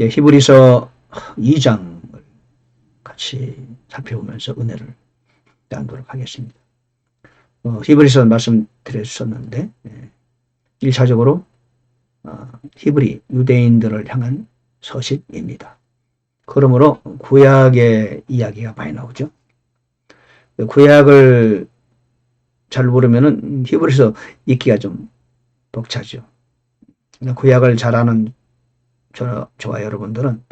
예, 히브리서 2장을 같이 살펴보면서 은혜를 나누도록 하겠습니다. 히브리서 말씀드렸었는데, 1차적으로 히브리 유대인들을 향한 서식입니다. 그러므로 구약의 이야기가 많이 나오죠. 구약을 잘 모르면은 히브리서 읽기가 좀 벅차죠. 구약을 잘 아는 저와 여러분들은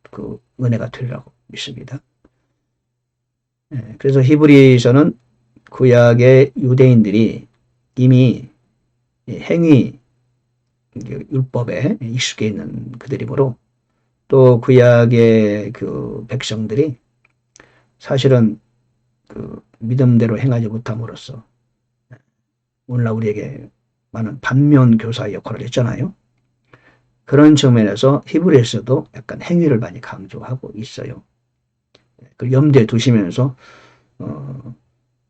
그 은혜가 되리라고 믿습니다. 그래서 히브리서는 구약의 유대인들이 이미 행위 율법에 익숙해 있는 그들이므로 또 구약의 그 백성들이 사실은 그 믿음대로 행하지 못함으로써 오늘날 우리에게 많은 반면 교사의 역할을 했잖아요. 그런 측면에서 히브리서도 약간 행위를 많이 강조하고 있어요. 그걸 염두에 두시면서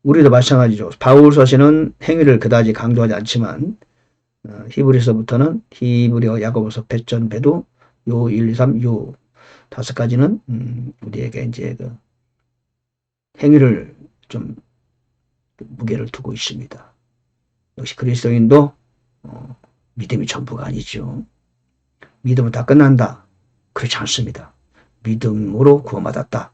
우리도 마찬가지죠. 바울서신은 행위를 그다지 강조하지 않지만 히브리서부터는 히브리어 야고보서 배전 배도 요 1, 2, 3, 요 5가지는 우리에게 이제 그 행위를 좀 무게를 두고 있습니다. 역시 그리스도인도 믿음이 전부가 아니죠. 믿음은 다 끝난다. 그렇지 않습니다. 믿음으로 구원받았다.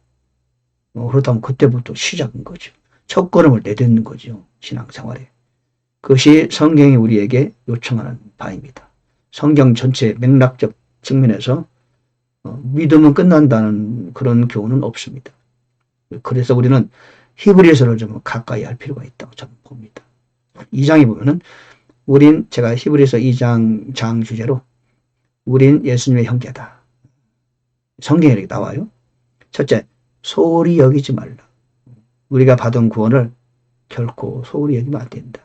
그렇다면 그때부터 시작인 거죠. 첫걸음을 내딛는 거죠. 신앙생활에. 그것이 성경이 우리에게 요청하는 바입니다. 성경 전체 맥락적 측면에서 믿음은 끝난다는 그런 교훈은 없습니다. 그래서 우리는 히브리서를 좀 가까이 할 필요가 있다고 저는 봅니다. 2장에 보면은 제가 히브리서 2장 장 주제로 우린 예수님의 형제다. 성경에 이렇게 나와요. 첫째, 소홀히 여기지 말라. 우리가 받은 구원을 결코 소홀히 여기면 안 된다.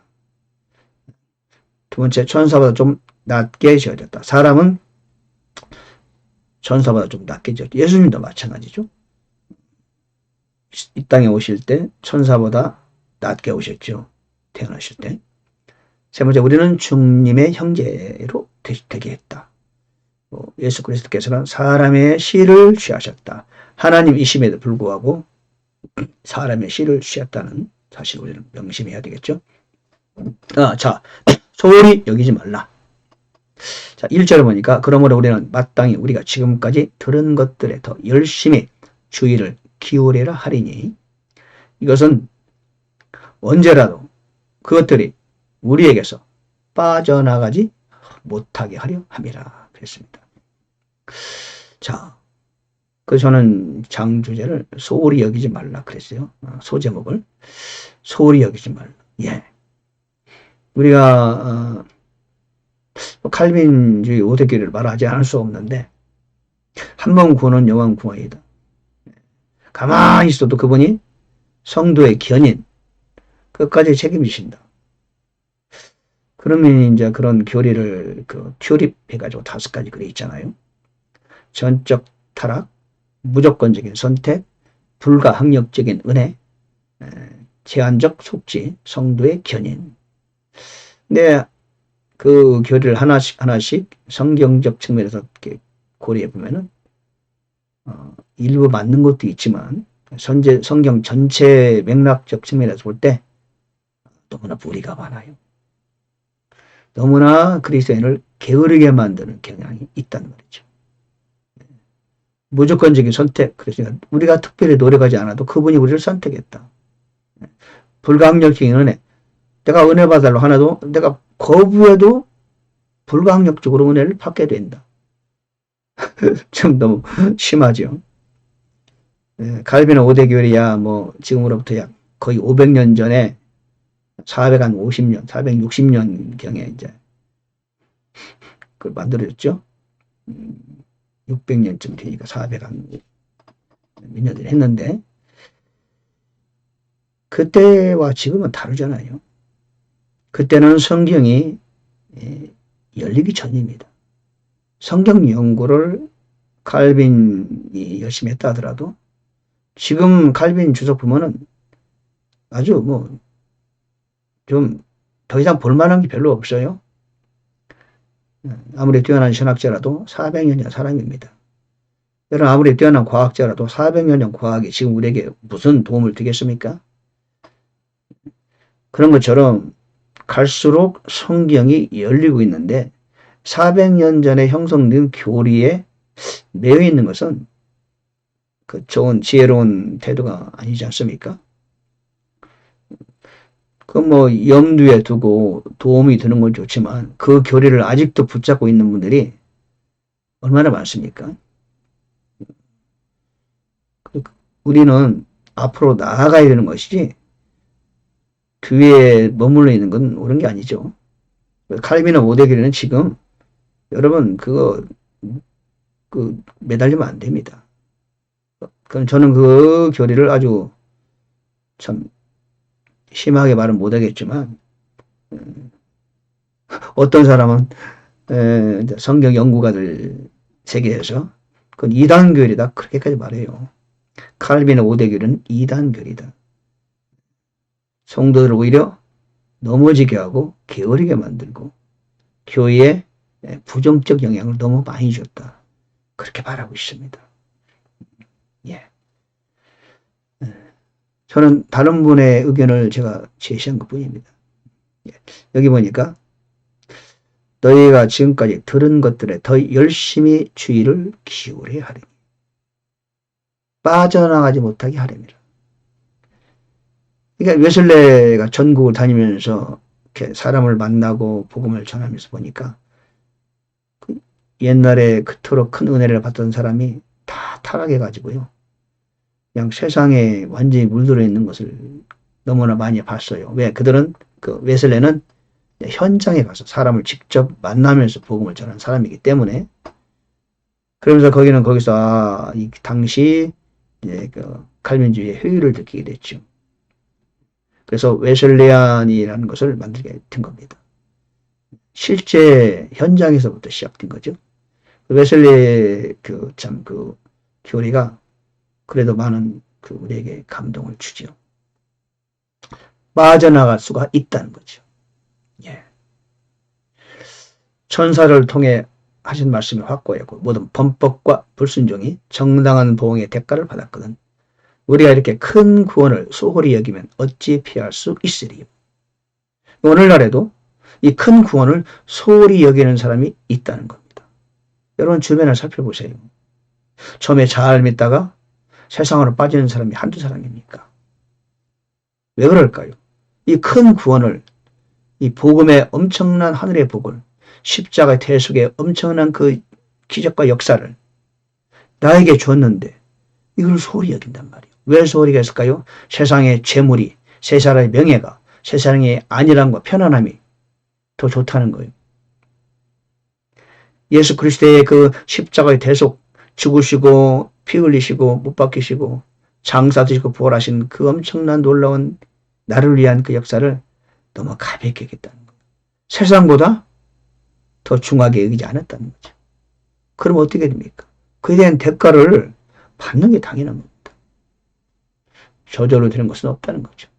두 번째, 천사보다 좀 낮게 지어졌다. 사람은 천사보다 좀 낮게 지어졌다. 예수님도 마찬가지죠. 이 땅에 오실 때 천사보다 낮게 오셨죠. 태어나실 때. 세 번째, 우리는 주님의 형제로 되게 했다. 예수 그리스도께서는 사람의 씨를 취하셨다. 하나님이심에도 불구하고 사람의 씨를 취했다는 사실 우리는 명심해야 되겠죠. 자, 소홀히 여기지 말라. 자, 1절을 보니까 그러므로 우리는 마땅히 우리가 지금까지 들은 것들에 더 열심히 주의를 기울이라 하리니 이것은 언제라도 그것들이 우리에게서 빠져나가지 못하게 하려 함이라 그랬습니다. 자, 그래서 저는 장 주제를 소홀히 여기지 말라 그랬어요. 소제목을 소홀히 여기지 말라. 예, 우리가 칼빈주의 오대교를 말하지 않을 수 없는데 한 번 구원은 영원 구원이다. 가만히 있어도 그분이 성도의 견인 끝까지 책임지신다. 그러면 이제 그런 교리를 튜립해가지고 5가지 글이 있잖아요. 전적 타락, 무조건적인 선택, 불가항력적인 은혜, 제한적 속지, 성도의 견인. 근데 그 교리를 하나씩 성경적 측면에서 이렇게 고려해 보면은 일부 맞는 것도 있지만 성경 전체 맥락적 측면에서 볼 때 너무나 무리가 많아요. 너무나 그리스도인을 게으르게 만드는 경향이 있단 말이죠. 무조건적인 선택. 그래서 우리가 특별히 노력하지 않아도 그분이 우리를 선택했다. 불가항력적인 은혜. 내가 은혜 받으려고 하나도 내가 거부해도 불가항력적으로 은혜를 받게 된다. 좀 너무 심하죠. 갈비는 5대 교리야 뭐 지금으로부터 약 거의 500년 전에 450년, 460년 경에 이제 그걸 만들어졌죠. 600년쯤 되니까 400몇 년을 했는데 그때와 지금은 다르잖아요. 그때는 성경이 열리기 전입니다. 성경 연구를 칼빈이 열심히 했다 하더라도 지금 칼빈 주석 보면은 아주 뭐 좀 더 이상 볼만한 게 별로 없어요. 아무리 뛰어난 신학자라도 400년 전 사람입니다. 여러분 아무리 뛰어난 과학자라도 400년 전 과학이 지금 우리에게 무슨 도움을 주겠습니까? 그런 것처럼 갈수록 성경이 열리고 있는데 400년 전에 형성된 교리에 매여 있는 것은 그 좋은 지혜로운 태도가 아니지 않습니까? 그 뭐 염두에 두고 도움이 되는 건 좋지만 그 교리를 아직도 붙잡고 있는 분들이 얼마나 많습니까? 우리는 앞으로 나아가야 되는 것이지 교회에 머물러 있는 건 옳은 게 아니죠. 칼빈의 오대교리는 지금 여러분 그거 매달리면 안 됩니다. 그럼 저는 그 교리를 아주 참 심하게 말은 못하겠지만 어떤 사람은 성경 연구가들 세계에서 그건 이단교리다 그렇게까지 말해요. 칼빈의 오대교리는 이단교리다. 성도들을 오히려 넘어지게 하고 게으르게 만들고 교회에 부정적 영향을 너무 많이 줬다. 그렇게 말하고 있습니다. 예. 저는 다른 분의 의견을 제가 제시한 것 뿐입니다. 예. 여기 보니까 너희가 지금까지 들은 것들에 더 열심히 주의를 기울여야 하리니 빠져나가지 못하게 하려니라. 그러니까 웨슬레가 전국을 다니면서 이렇게 사람을 만나고 복음을 전하면서 보니까 옛날에 그토록 큰 은혜를 받던 사람이 다 타락해가지고요. 그냥 세상에 완전히 물들어 있는 것을 너무나 많이 봤어요. 왜? 그들은 그 웨슬레는 현장에 가서 사람을 직접 만나면서 복음을 전하는 사람이기 때문에 그러면서 거기서 이 당시 이제 그 칼빈주의의 효율을 느끼게 됐죠. 그래서 웨슬레안이라는 것을 만들게 된 겁니다. 실제 현장에서부터 시작된 거죠. 웨슬레의 그 교리가 그래도 많은 우리에게 감동을 주죠. 빠져나갈 수가 있다는 거죠. 예. 천사를 통해 하신 말씀이 확고하고 모든 범법과 불순종이 정당한 보응의 대가를 받았거든. 우리가 이렇게 큰 구원을 소홀히 여기면 어찌 피할 수 있으리요. 오늘날에도 이 큰 구원을 소홀히 여기는 사람이 있다는 겁니다. 여러분 주변을 살펴보세요. 처음에 잘 믿다가 세상으로 빠지는 사람이 한두 사람입니까? 왜 그럴까요? 이 큰 구원을, 이 복음의 엄청난 하늘의 복을, 십자가의 대속의 엄청난 그 기적과 역사를 나에게 줬는데 이걸 소홀히 여긴단 말이에요. 왜 소홀히 여겼을까요? 세상의 재물이, 세상의 명예가, 세상의 안일함과 편안함이 더 좋다는 거예요. 예수 그리스도의 그 십자가의 대속, 죽으시고 피 흘리시고 못 박히시고 장사 드시고 부활하신 그 엄청난 놀라운 나를 위한 그 역사를 너무 가볍게 여겼다는 거예요. 세상보다 더 중하게 여기지 않았다는 거죠. 그럼 어떻게 됩니까? 그에 대한 대가를 받는 게 당연한 겁니다. 저절로 되는 것은 없다는 거죠.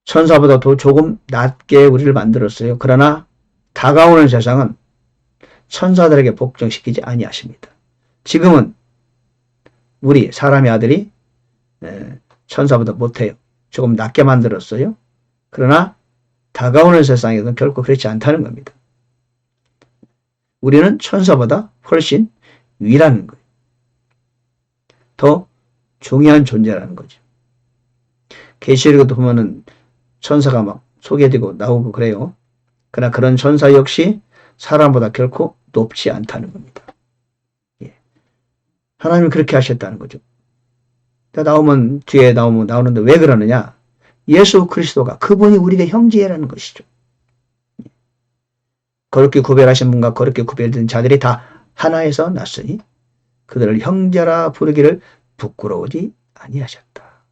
천사보다 더 조금 낮게 우리를 만들었어요. 그러나 다가오는 세상은 천사들에게 복종시키지 아니하십니다. 지금은 우리 사람의 아들이 천사보다 못해요. 조금 낮게 만들었어요. 그러나 다가오는 세상에서는 결코 그렇지 않다는 겁니다. 우리는 천사보다 훨씬 위라는 거예요. 더 중요한 존재라는 거죠. 계시록에도 보면은 천사가 막 소개되고 나오고 그래요. 그러나 그런 천사 역시 사람보다 결코 높지 않다는 겁니다. 예. 하나님이 그렇게 하셨다는 거죠. 뒤에 나오는데 왜 그러느냐? 예수 그리스도가 그분이 우리의 형제라는 것이죠. 거룩히 구별하신 분과 거룩히 구별된 자들이 다 하나에서 났으니 그들을 형제라 부르기를 부끄러우지 아니하셨다.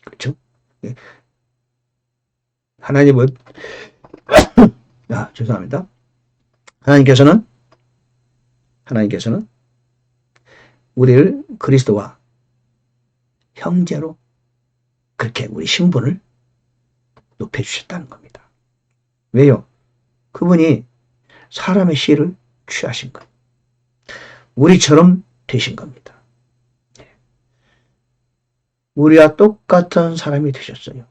그렇죠? 예. 하나님은 죄송합니다. 하나님께서는 우리를 그리스도와 형제로 그렇게 우리 신분을 높여주셨다는 겁니다. 왜요? 그분이 사람의 씨를 취하신 거예요. 우리처럼 되신 겁니다. 우리와 똑같은 사람이 되셨어요.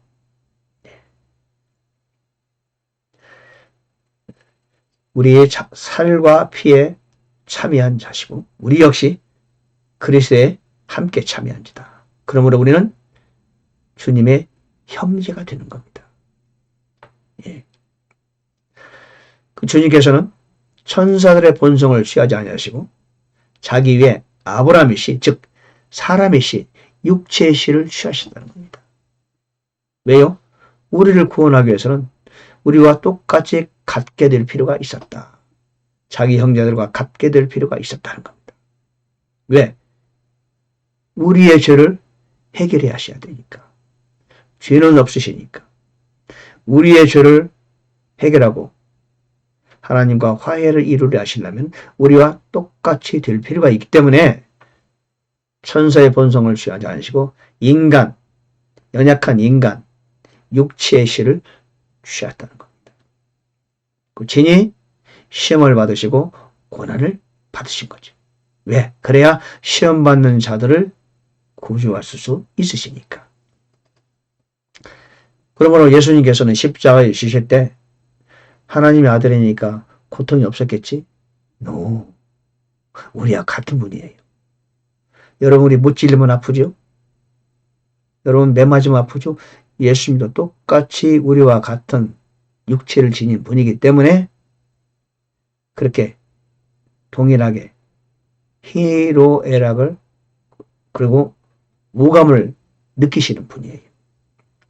우리의 살과 피에 참여한 자시고 우리 역시 그리스도에 함께 참여한 자다. 그러므로 우리는 주님의 형제가 되는 겁니다. 예. 그 주님께서는 천사들의 본성을 취하지 아니하시고 자기 위에 아브라함의 씨, 즉 사람의 씨, 육체의 씨를 취하신다는 겁니다. 왜요? 우리를 구원하기 위해서는 우리와 똑같이 같게 될 필요가 있었다. 자기 형제들과 같게 될 필요가 있었다는 겁니다. 왜? 우리의 죄를 해결해 하셔야 되니까. 죄는 없으시니까. 우리의 죄를 해결하고 하나님과 화해를 이루려 하시려면 우리와 똑같이 될 필요가 있기 때문에 천사의 본성을 취하지 않으시고 인간, 연약한 인간, 육체의 씨를 취하셨다는 겁니다. 그 진이 시험을 받으시고 고난을 받으신 거죠. 왜? 그래야 시험 받는 자들을 구주하실 수 있으시니까. 그러므로 예수님께서는 십자가에 지실 때 하나님의 아들이니까 고통이 없었겠지? No. 우리와 같은 분이에요. 여러분 우리 못 찔리면 아프죠? 여러분 매 맞으면 아프죠? 예수님도 똑같이 우리와 같은 육체를 지닌 분이기 때문에 그렇게 동일하게 희로애락을 그리고 무감을 느끼시는 분이에요.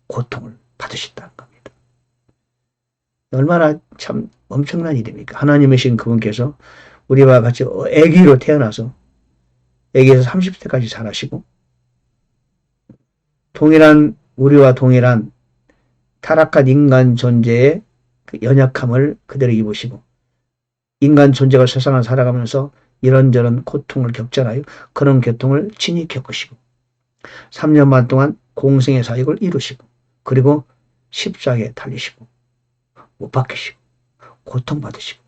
고통을 받으셨다는 겁니다. 얼마나 참 엄청난 일입니까? 하나님이신 그분께서 우리와 같이 아기로 태어나서 아기에서 30세까지 살아시고 우리와 동일한 타락한 인간 존재의 그 연약함을 그대로 입으시고 인간 존재가 세상을 살아가면서 이런저런 고통을 겪잖아요. 그런 고통을 친히 겪으시고 3년 반 동안 공생의 사역을 이루시고 그리고 십자가에 달리시고 못 박히시고 고통받으시고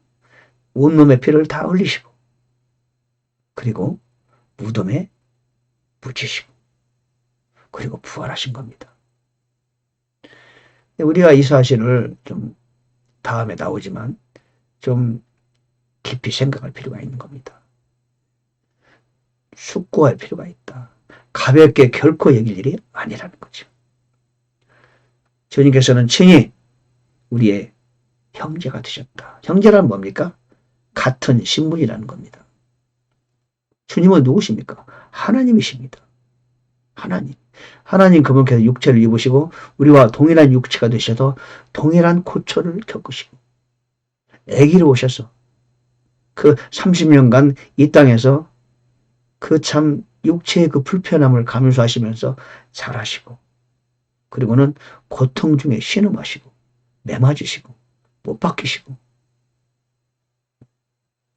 온몸의 피를 다 흘리시고 그리고 무덤에 묻히시고 그리고 부활하신 겁니다. 우리가 이 사실을 좀 다음에 나오지만 좀 깊이 생각할 필요가 있는 겁니다. 숙고할 필요가 있다. 가볍게 결코 여길 일이 아니라는 거죠. 주님께서는 친히 우리의 형제가 되셨다. 형제란 뭡니까? 같은 신분이라는 겁니다. 주님은 누구십니까? 하나님이십니다. 하나님 그분께서 육체를 입으시고 우리와 동일한 육체가 되셔서 동일한 고초를 겪으시고 아기로 오셔서 그 30년간 이 땅에서 그 참 육체의 그 불편함을 감수하시면서 자라시고 그리고는 고통 중에 신음하시고 매맞으시고 못 박히시고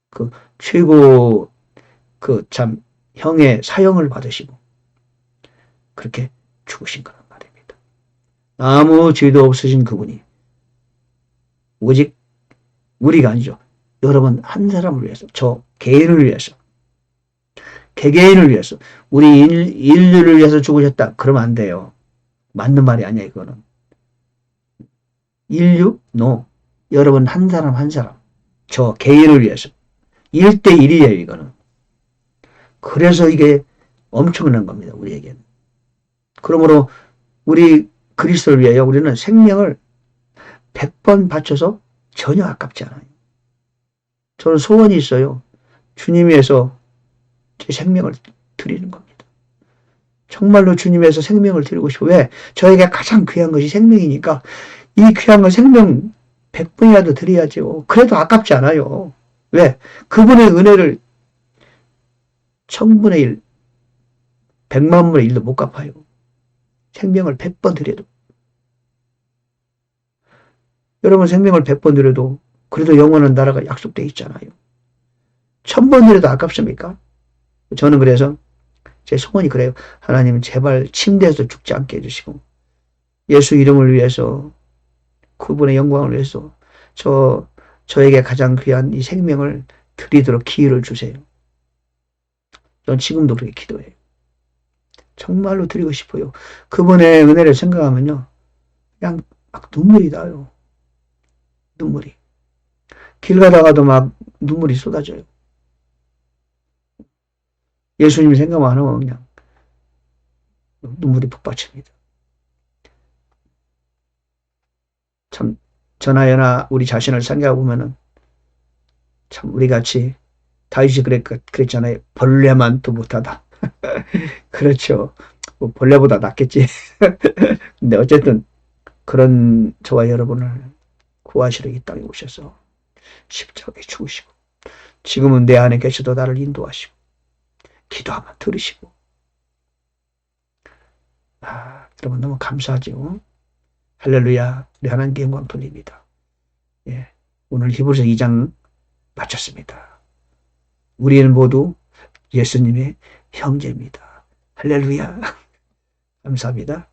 그 최고 그 참 형의 사형을 받으시고 그렇게 죽으신 거란 말입니다. 아무 죄도 없으신 그분이 오직 우리가 아니죠. 여러분 한 사람을 위해서 저 개인을 위해서 개개인을 위해서 우리 인류를 위해서 죽으셨다. 그러면 안 돼요. 맞는 말이 아니야 이거는. 인류? No. 여러분 한 사람 한 사람 저 개인을 위해서 1대1이에요 이거는. 그래서 이게 엄청난 겁니다 우리에게는. 그러므로 우리 그리스도를 위하여 우리는 생명을 100번 바쳐서 전혀 아깝지 않아요. 저는 소원이 있어요. 주님 위해서 제 생명을 드리는 겁니다. 정말로 주님 위해서 생명을 드리고 싶어요. 왜? 저에게 가장 귀한 것이 생명이니까 이 귀한 건 생명 100번이라도 드려야죠. 그래도 아깝지 않아요. 왜? 그분의 은혜를 1000분의 1, 100만 분의 1도 못 갚아요. 생명을 100번 드려도. 여러분 생명을 100번 드려도 그래도 영원한 나라가 약속되어 있잖아요. 1000번 드려도 아깝습니까? 저는 그래서 제 소원이 그래요. 하나님 제발 침대에서 죽지 않게 해주시고 예수 이름을 위해서 그분의 영광을 위해서 저에게 가장 귀한 이 생명을 드리도록 기회를 주세요. 전 지금도 그렇게 기도해요. 정말로 드리고 싶어요. 그분의 은혜를 생각하면요. 그냥 막 눈물이 나요. 눈물이. 길 가다가도 막 눈물이 쏟아져요. 예수님 생각만 하면 그냥 눈물이 북받칩니다. 참, 저나여나 우리 자신을 생각해 보면은 참 우리 같이 다윗이 그랬잖아요. 벌레만도 못하다. 그렇죠. 뭐 벌레보다 낫겠지. 근데 어쨌든 그런 저와 여러분을 구하시러 이 땅에 오셔서 십자가에 죽으시고 지금은 내 안에 계셔도 나를 인도하시고 기도하면 들으시고 여러분 너무 감사하죠. 할렐루야. 우리 하나님께 영광 돌립니다. 예, 오늘 히브리서 2장 마쳤습니다. 우리는 모두 예수님의 형제입니다. 할렐루야. 감사합니다.